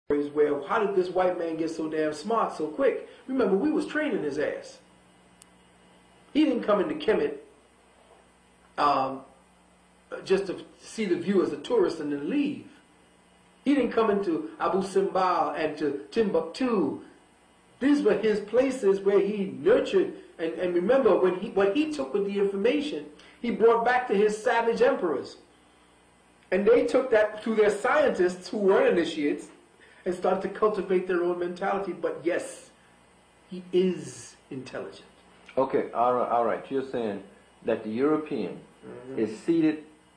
where how did this white man get so damn smart so quick? Remember, we was training his ass. He didn't come into Kemet just to see the view as a tourist and then leave. He didn't come into Abu Simbel and to Timbuktu. These were his places where he nurtured. And remember, what he took with the information, he brought back to his savage emperors. And they took that to their scientists who weren't initiates and started to cultivate their own mentality. But yes, he is intelligent. Okay, all right. You're saying that the European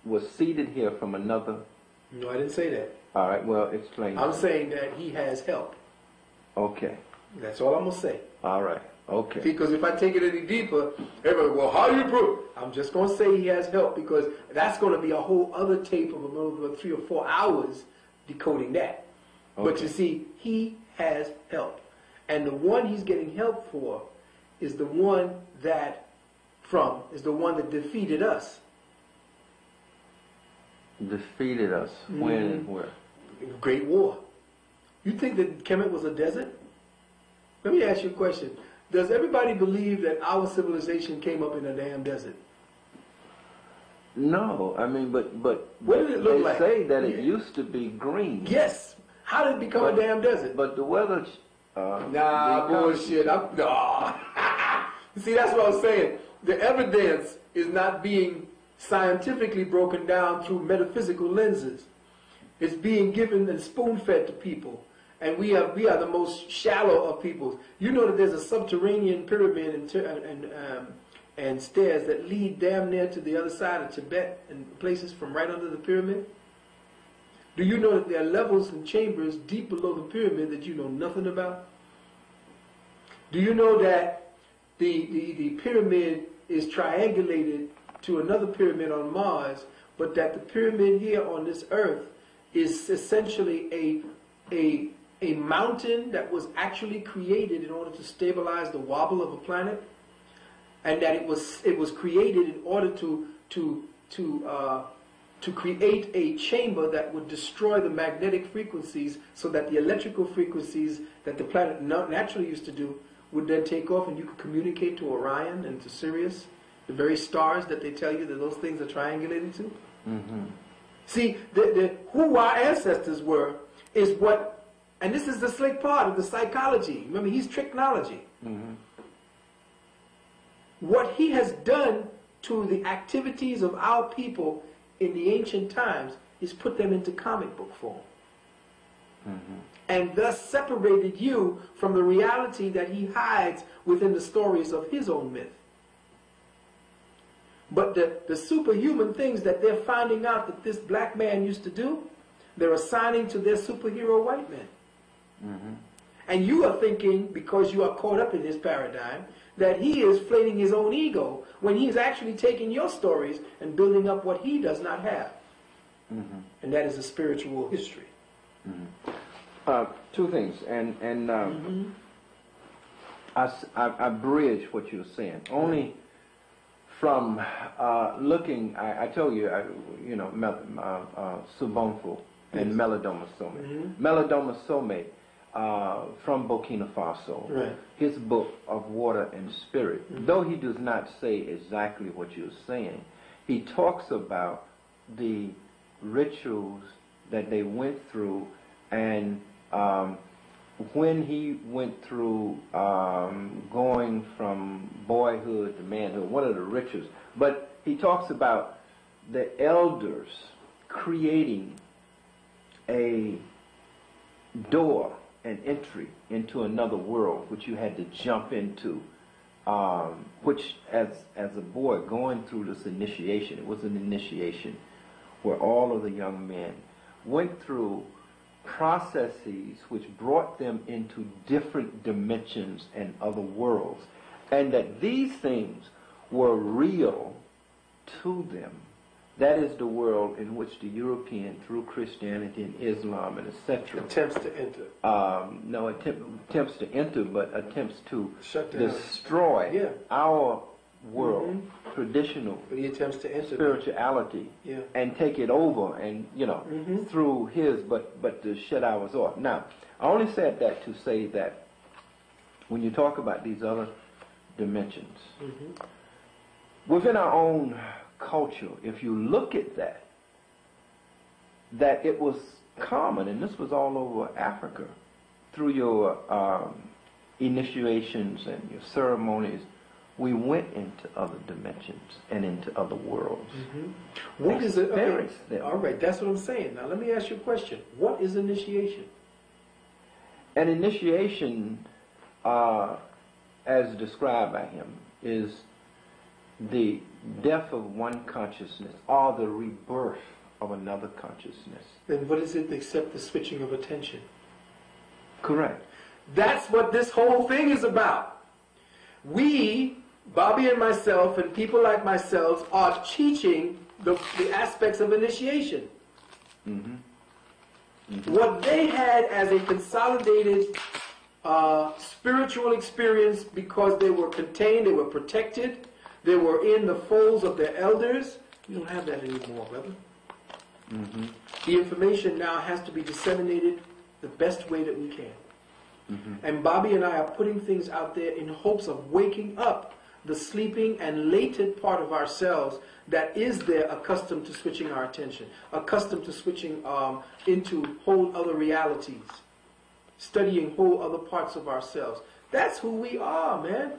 was seated here from another... No, I didn't say that. All right, well, explain. I'm saying that he has help. Okay. That's all I'm going to say. All right, okay. Because if I take it any deeper, everybody, well, how do you prove? I'm just going to say he has help, because that's going to be a whole other tape of another 3 or 4 hours decoding that. Okay. But you see, he has help. And the one he's getting help for is the one that defeated us. Defeated us? When and where? Great War. You think that Kemet was a desert? Let me ask you a question. Does everybody believe that our civilization came up in a damn desert? No, I mean, but what did it look like? They say that it used to be green. Yes. How did it become a damn desert? But the weather... nah, bullshit. See, that's what I'm saying. The evidence is not being scientifically broken down through metaphysical lenses. It's being given and spoon-fed to people. And we are the most shallow of peoples. You know that there's a subterranean pyramid and stairs that lead damn near to the other side of Tibet and places from right under the pyramid? Do you know that there are levels and chambers deep below the pyramid that you know nothing about? Do you know that the pyramid is triangulated to another pyramid on Mars, but that the pyramid here on this earth is essentially a mountain that was actually created in order to stabilize the wobble of a planet, and that it was created in order to create a chamber that would destroy the magnetic frequencies, so that the electrical frequencies that the planet naturally used to do would then take off, and you could communicate to Orion and to Sirius, the very stars that they tell you that those things are triangulated to. Mm-hmm. See, who our ancestors were is what, and this is the slick part of the psychology. Remember, he's tricknology. Mm-hmm. What he has done to the activities of our people in the ancient times is put them into comic book form. Mm-hmm. And thus separated you from the reality that he hides within the stories of his own myth. But the superhuman things that they're finding out that this black man used to do, they're assigning to their superhero white men. Mm-hmm. And you are thinking, because you are caught up in his paradigm, that he is flating his own ego, when he's actually taking your stories and building up what he does not have. Mm-hmm. And that is a spiritual history. Mm-hmm. Two things, and mm-hmm. I bridge what you're saying. Only from looking, I told you, Subonfo and Melodoma Some. Mm-hmm. Melodoma Some from Burkina Faso. Right. His book of Water and Spirit, mm-hmm. though he does not say exactly what you're saying, he talks about the rituals that they went through, and when he went through going from boyhood to manhood, one of the rituals, but he talks about the elders creating a door, an entry into another world, which you had to jump into, which as a boy going through this initiation, it was an initiation where all of the young men went through processes which brought them into different dimensions and other worlds, and that these things were real to them. That is the world in which the European, through Christianity and Islam and etc., attempts to enter. Attempts to enter, but attempts to shut down, destroy our world, traditional But he attempts to enter spirituality, and take it over, and through his, but to shut ours off. Now, I only said that to say that when you talk about these other dimensions, within our own culture, if you look at that it was common, and this was all over Africa, through your initiations and your ceremonies, we went into other dimensions and into other worlds. What is it? Okay. All right, that's what I'm saying. Now let me ask you a question. What is initiation? An initiation, as described by him, is the death of one consciousness or the rebirth of another consciousness. Then what is it except the switching of attention? Correct. That's what this whole thing is about. We, Bobby and myself, and people like myself, are teaching the aspects of initiation. What they had as a consolidated spiritual experience, because they were contained, they were protected, they were in the folds of their elders. We don't have that anymore, brother. The information now has to be disseminated the best way that we can. And Bobby and I are putting things out there in hopes of waking up the sleeping and latent part of ourselves that is there, accustomed to switching our attention, accustomed to switching into whole other realities, studying whole other parts of ourselves. That's who we are, man.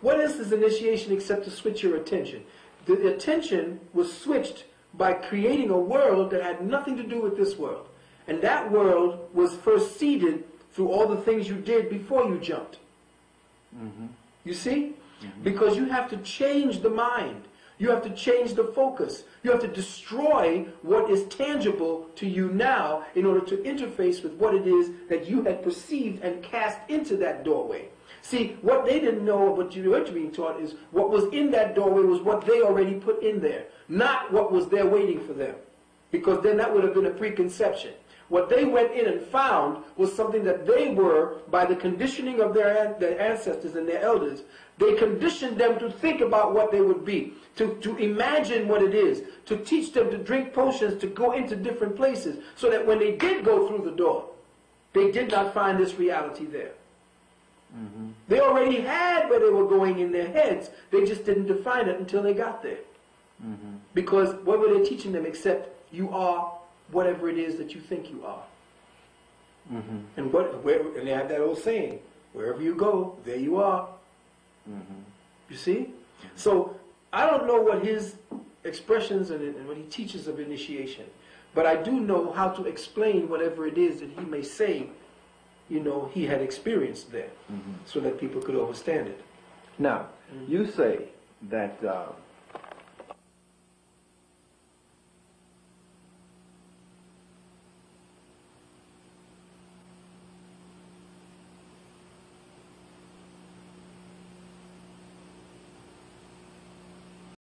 What is this initiation except to switch your attention? The attention was switched by creating a world that had nothing to do with this world. And that world was first seeded through all the things you did before you jumped. You see? Because you have to change the mind. You have to change the focus. You have to destroy what is tangible to you now in order to interface with what it is that you had perceived and cast into that doorway. See, what they didn't know, what you were being taught, is what was in that doorway was what they already put in there, not what was there waiting for them. Because then that would have been a preconception. What they went in and found was something that they were, by the conditioning of their ancestors and their elders, they conditioned them to think about what they would be, to imagine what it is, to teach them to drink potions, to go into different places, so that when they did go through the door, they did not find this reality there. They already had where they were going in their heads, they just didn't define it until they got there. Because what were they teaching them except you are whatever it is that you think you are. And and they have that old saying, wherever you go, there you are. You see? So I don't know what his expressions and what he teaches of initiation, but I do know how to explain whatever it is that he may say, he had experienced there, so that people could understand it. Now, you say that